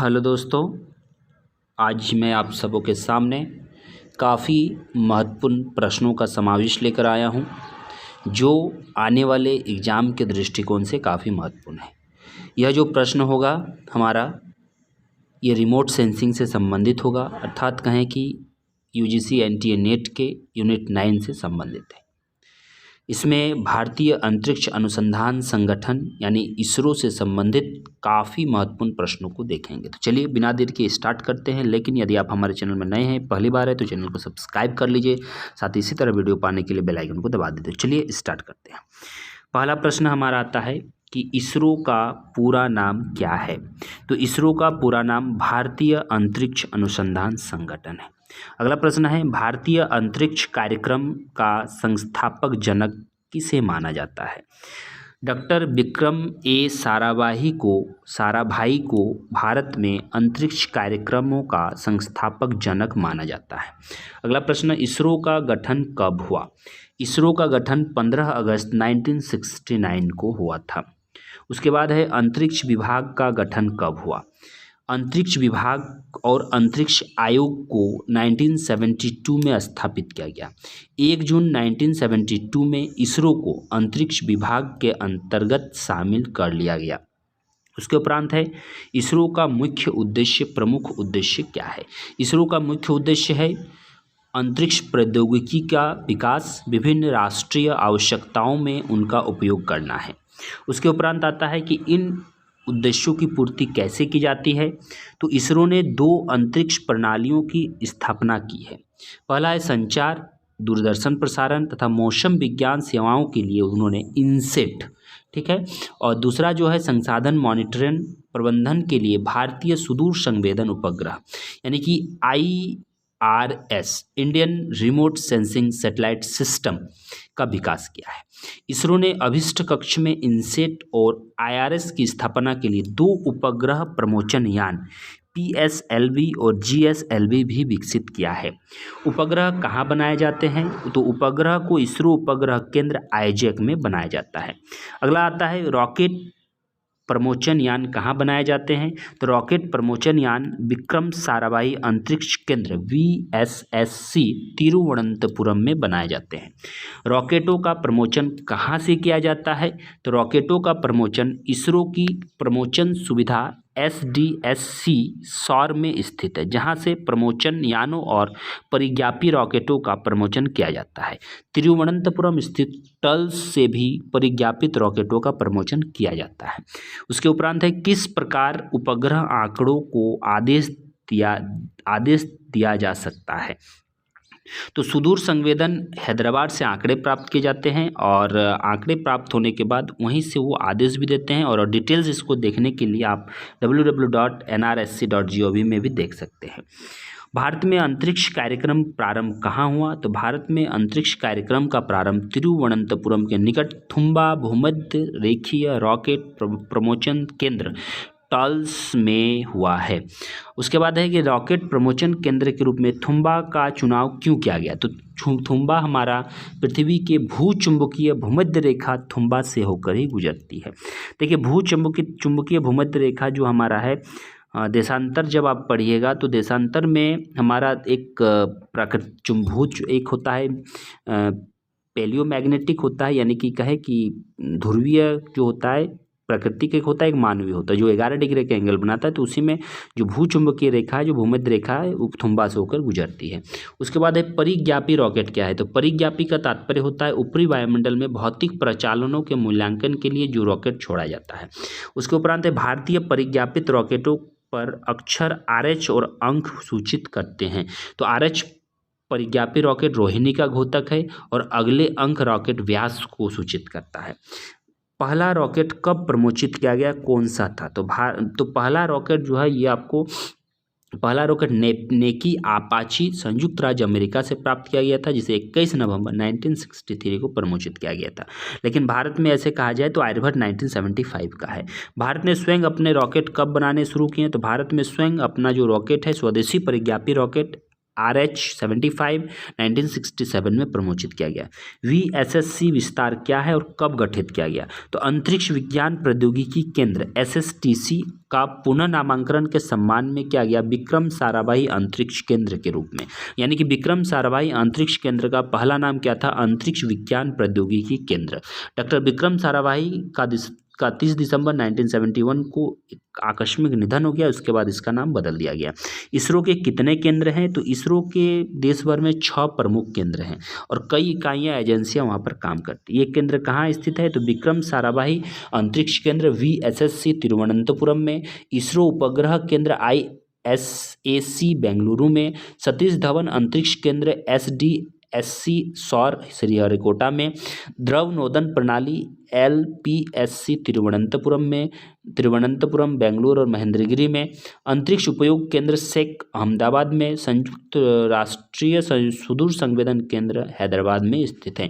Hello दोस्तों, आज मैं आप सबों के सामने काफ़ी महत्वपूर्ण प्रश्नों का समावेश लेकर आया हूं, जो आने वाले एग्ज़ाम के दृष्टिकोण से काफ़ी महत्वपूर्ण है। यह जो प्रश्न होगा हमारा, ये रिमोट सेंसिंग से संबंधित होगा, अर्थात कहें कि यूजीसी एनटीए नेट के यूनिट 9 से संबंधित है। इसमें भारतीय अंतरिक्ष अनुसंधान संगठन यानी इसरो से संबंधित काफ़ी महत्वपूर्ण प्रश्नों को देखेंगे। तो चलिए बिना देर के स्टार्ट करते हैं। लेकिन यदि आप हमारे चैनल में नए हैं, पहली बार है, तो चैनल को सब्सक्राइब कर लीजिए, साथ ही इसी तरह वीडियो पाने के लिए बेल आइकन को दबा दीजिए। चलिए स्टार्ट करते हैं। पहला प्रश्न हमारा आता है कि इसरो का पूरा नाम क्या है। तो इसरो का पूरा नाम भारतीय अंतरिक्ष अनुसंधान संगठन है। अगला प्रश्न है, भारतीय अंतरिक्ष कार्यक्रम का संस्थापक जनक किसे माना जाता है। डॉक्टर विक्रम ए साराभाई को भारत में अंतरिक्ष कार्यक्रमों का संस्थापक जनक माना जाता है। अगला प्रश्न, इसरो का गठन कब हुआ। इसरो का गठन 15 अगस्त 1969 को हुआ था। उसके बाद है, अंतरिक्ष विभाग का गठन कब हुआ। अंतरिक्ष विभाग और अंतरिक्ष आयोग को 1972 में स्थापित किया गया। 1 जून 1972 में इसरो को अंतरिक्ष विभाग के अंतर्गत शामिल कर लिया गया। उसके उपरांत है, इसरो का मुख्य उद्देश्य, प्रमुख उद्देश्य क्या है। इसरो का मुख्य उद्देश्य है अंतरिक्ष प्रौद्योगिकी का विकास, विभिन्न राष्ट्रीय आवश्यकताओं में उनका उपयोग करना है। उसके उपरांत आता है कि इन उद्देश्यों की पूर्ति कैसे की जाती है। तो इसरो ने 2 अंतरिक्ष प्रणालियों की स्थापना की है। पहला है संचार, दूरदर्शन प्रसारण तथा मौसम विज्ञान सेवाओं के लिए उन्होंने इनसेट, ठीक है, और दूसरा जो है संसाधन मॉनिटरिंग प्रबंधन के लिए भारतीय सुदूर संवेदन उपग्रह यानी कि IRS Indian remote sensing satellite system का विकास किया है। इसरो ने अभिष्ट कक्ष में इनसेट और IRS की स्थापना के लिए 2 उपग्रह प्रमोचन यान PSLV और GSLV भी विकसित किया है। उपग्रह कहाँ बनाए जाते हैं। तो उपग्रह को इसरो उपग्रह केंद्र आईजैक में बनाया जाता है। अगला आता है, रॉकेट प्रमोचन यान कहाँ बनाए जाते हैं। तो रॉकेट प्रमोचन यान विक्रम साराभाई अंतरिक्ष केंद्र VSSC तिरुवनंतपुरम में बनाए जाते हैं। रॉकेटों का प्रमोचन कहाँ से किया जाता है। तो रॉकेटों का प्रमोचन इसरो की प्रमोचन सुविधा SDSC सौर में स्थित है, जहां से प्रमोचन यानों और परिज्ञापी रॉकेटों का प्रमोचन किया जाता है। तिरुवनंतपुरम स्थित टल्स से भी परिज्ञापित रॉकेटों का प्रमोचन किया जाता है। उसके उपरांत है, किस प्रकार उपग्रह आंकड़ों को आदेश दिया जा सकता है। तो सुदूर संवेदन हैदराबाद से आंकड़े प्राप्त किए जाते हैं और आंकड़े प्राप्त होने के बाद वहीं से वो आदेश भी देते हैं। और डिटेल्स इसको देखने के लिए आप www.nrsc.gov में भी देख सकते हैं। भारत में अंतरिक्ष कार्यक्रम प्रारंभ कहाँ हुआ। तो भारत में अंतरिक्ष कार्यक्रम का प्रारंभ तिरुवनंतपुरम के निकट थुम्बा भूमध्य रेखीय रॉकेट प्रमोचन केंद्र टल्स में हुआ है। उसके बाद है कि रॉकेट प्रमोचन केंद्र के रूप में थुम्बा का चुनाव क्यों किया गया। तो थुम्बा हमारा पृथ्वी के भूचुंबकीय भूमध्य रेखा थुम्बा से होकर ही गुजरती है। देखिए, चुंबकीय भूमध्य रेखा जो हमारा है, देशांतर जब आप पढ़िएगा तो देशांतर में हमारा एक एक होता है पेलियोमैग्नेटिक होता है, यानी कि कहे कि ध्रुवीय जो होता है प्राकृतिक, एक होता है, एक मानवीय होता है, जो 11 डिग्री का एंगल बनाता है। तो उसी में जो भूचुंबकीय रेखा है, जो भूमध्य रेखा है, वो थुम्बा से होकर गुजरती है। उसके बाद है परिज्ञापी रॉकेट क्या है। तो परिज्ञापी का तात्पर्य होता है ऊपरी वायुमंडल में भौतिक प्रचालनों के मूल्यांकन के लिए जो रॉकेट छोड़ा जाता है। उसके उपरांत है, भारतीय परिज्ञापित रॉकेटों पर अक्षर RH और अंक सूचित करते हैं। तो RH परिज्ञापी रॉकेट रोहिणी का घोतक है और अगले अंक रॉकेट व्यास को सूचित करता है। पहला रॉकेट कब प्रमोचित किया गया, कौन सा था। तो पहला रॉकेट जो है, ये आपको पहला रॉकेट नेकी अपाची संयुक्त राज्य अमेरिका से प्राप्त किया गया था, जिसे 21 नवंबर 1963 को प्रमोचित किया गया था। लेकिन भारत में ऐसे कहा जाए तो आर्यभट्ट 1975 का है। भारत ने स्वयं अपने रॉकेट कब बनाने शुरू किए। तो भारत में स्वयं अपना जो रॉकेट है, स्वदेशी परिज्ञापी रॉकेट RH-75 1967 में प्रमोचित किया गया। VSSC विस्तार क्या है और कब गठित किया गया। तो अंतरिक्ष विज्ञान प्रौद्योगिकी केंद्र SSTC का पुनः नामांकन के सम्मान में किया गया विक्रम साराभाई अंतरिक्ष केंद्र के रूप में। यानी कि विक्रम साराभाई अंतरिक्ष केंद्र का पहला नाम क्या था? अंतरिक्ष विज्ञान प्रौद्योगिकी केंद्र। डॉक्टर विक्रम साराभाई का 30 दिसंबर 1971 को आकस्मिक निधन हो गया। उसके बाद इसका नाम बदल दिया गया। इसरो के कितने केंद्र हैं? तो इसरो के देश भर में 6 प्रमुख केंद्र हैं और कई इकाइयां एजेंसियां वहां पर काम करती है। ये केंद्र कहाँ स्थित है? तो विक्रम साराभाई अंतरिक्ष केंद्र VSSC तिरुवनंतपुरम में, इसरो उपग्रह केंद्र ISAC बेंगलुरु में, सतीश धवन अंतरिक्ष केंद्र SDSC सौर श्रीहरिकोटा में, ध्रुव नोदन प्रणाली LPSC तिरुवनंतपुरम बेंगलुरु और महेंद्रगिरी में, अंतरिक्ष उपयोग केंद्र SEC अहमदाबाद में, संयुक्त राष्ट्रीय सुदूर संवेदन केंद्र हैदराबाद में स्थित हैं।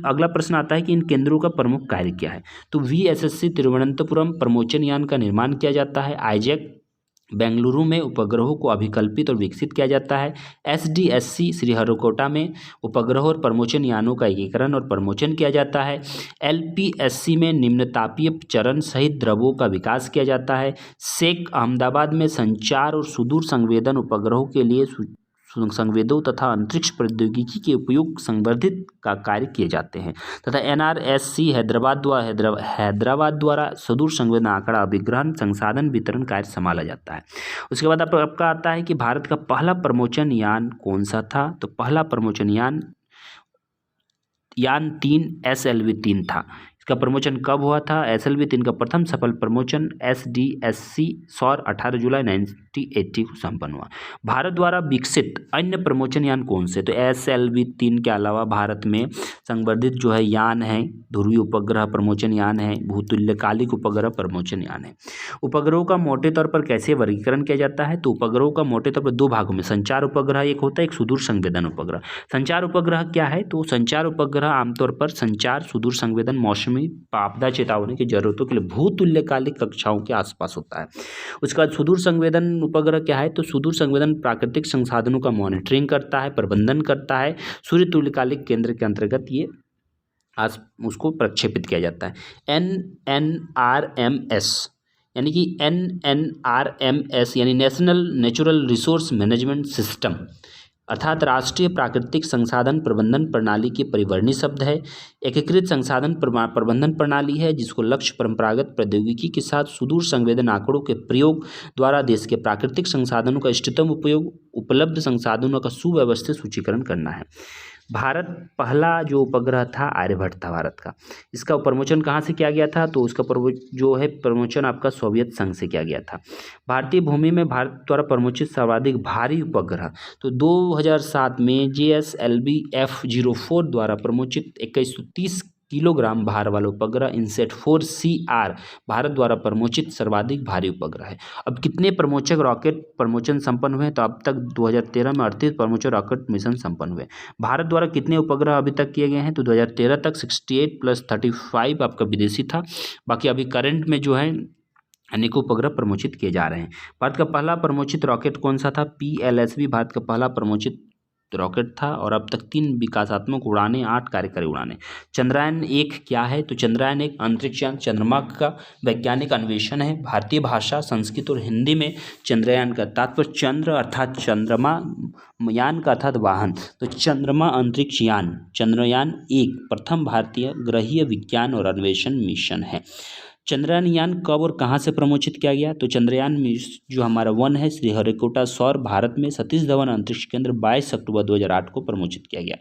अगला प्रश्न आता है कि इन केंद्रों का प्रमुख कार्य क्या है? तो VSSC तिरुवनंतपुरम प्रमोचन यान का निर्माण किया जाता है। आईजैक बेंगलुरु में उपग्रहों को अभिकल्पित और विकसित किया जाता है। SDSC श्रीहरिकोटा में उपग्रह और प्रमोचन यानों का एकीकरण और प्रमोचन किया जाता है। LPSC में निम्नतापीय चरण सहित द्रवों का विकास किया जाता है। SEC अहमदाबाद में संचार और सुदूर संवेदन उपग्रहों के लिए संवेदों तथा अंतरिक्ष प्रौद्योगिकी के उपयोग संवर्धित का कार्य किए जाते हैं तथा NRSC हैदराबाद द्वारा सुदूर संवेदन आंकड़ा अभिग्रहण संसाधन वितरण कार्य संभाला जाता है। उसके बाद आपका आता है कि भारत का पहला प्रमोचन यान कौन सा था? तो पहला प्रमोचन यान 3 SLV-3 था। इसका प्रमोचन कब हुआ था? SLV-3 का प्रथम सफल प्रमोचन SDSC सौर 18 जुलाई 1980 को संपन्न हुआ। भारत द्वारा विकसित अन्य प्रमोचन यान कौन से? तो SLV-3 के अलावा भारत में संवर्धित जो है यान है, ध्रुवीय उपग्रह प्रमोचन यान है, भूतुल्यकालिक उपग्रह प्रमोचन यान है। उपग्रहों का मोटे तौर पर कैसे वर्गीकरण किया जाता है? तो उपग्रहों का मोटे तौर पर 2 भागों में संचार उपग्रह एक होता है, एक सुदूर संवेदन उपग्रह। संचार उपग्रह क्या है? तो संचार उपग्रह आमतौर पर संचार, सुदूर संवेदन, मौसमी आपदा चेतावनी की जरूरतों के लिए भूतुल्यकालिक कक्षाओं के आसपास होता है। उसके बाद सुदूर संवेदन उपग्रह क्या है? तो सुदूर संवेदन प्राकृतिक संसाधनों का मॉनिटरिंग करता है, प्रबंधन करता है। सूर्य तुल्यकालिक केंद्र के अंतर्गत ये उसको प्रक्षेपित किया जाता है। NNRMS यानी कि NNRMS यानी national natural resource management system अर्थात राष्ट्रीय प्राकृतिक संसाधन प्रबंधन प्रणाली के परिवर्णी शब्द है। एकीकृत संसाधन प्रबंधन प्रणाली है जिसको लक्ष्य परंपरागत प्रौद्योगिकी के साथ सुदूर संवेदन आंकड़ों के प्रयोग द्वारा देश के प्राकृतिक संसाधनों का इष्टतम उपयोग, उपलब्ध संसाधनों का सुव्यवस्थित सूचीकरण करना है। भारत पहला जो उपग्रह था आर्यभट्ट था भारत का। इसका प्रमोचन कहाँ से किया गया था? तो उसका जो है प्रमोचन आपका सोवियत संघ से किया गया था। भारतीय भूमि में भारत द्वारा प्रमोचित सर्वाधिक भारी उपग्रह तो 2007 में JSLV F04 द्वारा प्रमोचित 2130 किलोग्राम भार वाला उपग्रह इनसेट 4CR भारत द्वारा प्रमोचित सर्वाधिक भारी उपग्रह है। अब कितने प्रमोचक रॉकेट प्रमोचन संपन्न हुए? तो अब तक 2013 में 38 प्रमोचक रॉकेट मिशन संपन्न हुए। भारत द्वारा कितने उपग्रह अभी तक किए गए हैं? तो 2013 तक 68 + 35 आपका विदेशी था। बाकी अभी करंट में जो है अनेकों उपग्रह प्रमोचित किए जा रहे हैं। भारत का पहला प्रमोचित रॉकेट कौन सा था? PLSV भारत का पहला प्रमोचित रॉकेट था और अब तक 3 विकासात्मक उड़ानें, 8 कार्यकारी उड़ानें। चंद्रयान 1 क्या है? तो चंद्रयान 1 अंतरिक्षयान चंद्रमा का वैज्ञानिक अन्वेषण है। भारतीय भाषा संस्कृत और हिंदी में चंद्रयान का तात्पर्य चंद्र अर्थात चंद्रमा, यान का अर्थात वाहन। तो चंद्रमा अंतरिक्ष यान चंद्रयान 1 प्रथम भारतीय ग्रहीय विज्ञान और अन्वेषण मिशन है। चंद्रयान यान कब और कहाँ से प्रमोचित किया गया? तो चंद्रयान जो हमारा 1 है श्रीहरिकोटा सौर भारत में सतीश धवन अंतरिक्ष केंद्र 22 अक्टूबर 2008 को प्रमोचित किया गया।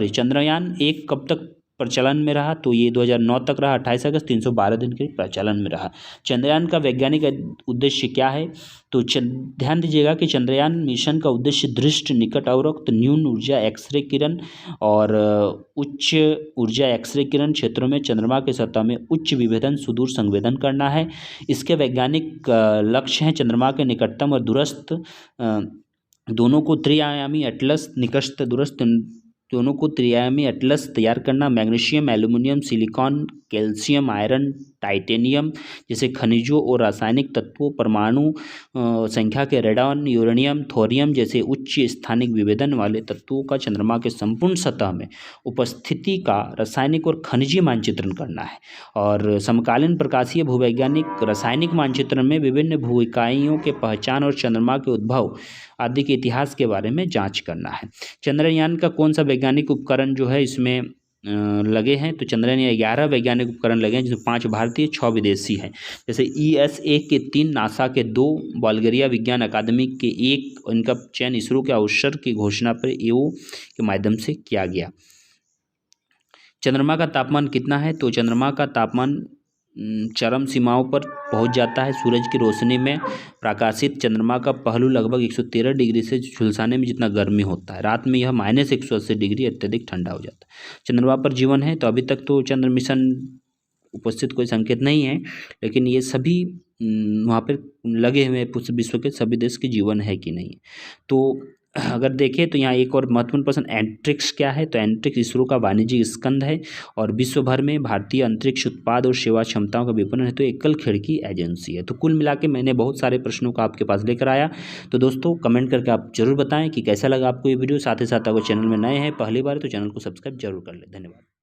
चंद्रयान 1 कब तक प्रचलन में रहा? तो ये 2009 तक रहा, 28 अगस्त 312 दिन के प्रचलन में रहा। चंद्रयान का वैज्ञानिक उद्देश्य क्या है? तो ध्यान दीजिएगा कि चंद्रयान मिशन का उद्देश्य दृष्ट, निकट अवरक्त, न्यून ऊर्जा एक्सरे किरण और उच्च ऊर्जा एक्सरे किरण क्षेत्रों में चंद्रमा के सतह में उच्च विभेदन सुदूर संवेदन करना है। इसके वैज्ञानिक लक्ष्य हैं चंद्रमा के निकटतम और दूरस्थ दोनों को त्रिआयामी एटलस, निकटस्थ दूरस्थ तैयार करना। Magnesium, aluminium, silicon, calcium, iron, titanium जैसे खनिजों और रासायनिक तत्वों, परमाणु संख्या के रेडॉन, यूरेनियम, थोरियम जैसे उच्च स्थानिक विभेदन वाले तत्वों का चंद्रमा के संपूर्ण सतह में उपस्थिति का रासायनिक और खनिजीय मानचित्रण करना है। और समकालीन प्रकाशीय भूवैज्ञानिक रासायनिक मानचित्रण में विभिन्न भू इकाइयों के पहचान और चंद्रमा के उद्भव आदि के इतिहास के बारे में जांच करना है। चंद्रयान का कौन सा वैज्ञानिक उपकरण जो है इसमें लगे हैं, तो चंद्रयान 11 वैज्ञानिक उपकरण लगे हैं, जिसमें 5 भारतीय 6 विदेशी हैं। जैसे ESA के 3, नासा के 2, बल्गेरिया विज्ञान अकादमी के 1, इनका चयन इसरो के अवसर की घोषणा पर EO के माध्यम से किया गया। चंद्रमा का तापमान कितना है, तो चंद्रमा का तापमान चरम सीमाओं पर पहुंच जाता है। सूरज की रोशनी में प्रकाशित चंद्रमा का पहलू लगभग 113 डिग्री से झुलसाने में जितना गर्मी होता है, रात में यह -180 डिग्री अत्यधिक ठंडा हो जाता है। चंद्रमा पर जीवन है, तो अभी तक तो चंद्र मिशन उपस्थित कोई संकेत नहीं है, लेकिन ये सभी वहाँ पर लगे हुए विश्व के सभी देश के जीवन है कि नहीं। तो अगर देखें तो यहाँ एक और महत्वपूर्ण प्रश्न, एंट्रिक्स क्या है, तो एंट्रिक्स इसरो का वाणिज्यिक स्कंध है और विश्व भर में भारतीय अंतरिक्ष उत्पाद और सेवा क्षमताओं का विपणन है तो एकल खिड़की एजेंसी है। तो कुल मिला के मैंने बहुत सारे प्रश्नों को आपके पास लेकर आया। तो दोस्तों कमेंट करके आप जरूर बताएं कि कैसा लगा आपको ये वीडियो। साथ ही साथ अगर चैनल में नए हैं पहली बार तो चैनल को सब्सक्राइब जरूर कर लें। धन्यवाद।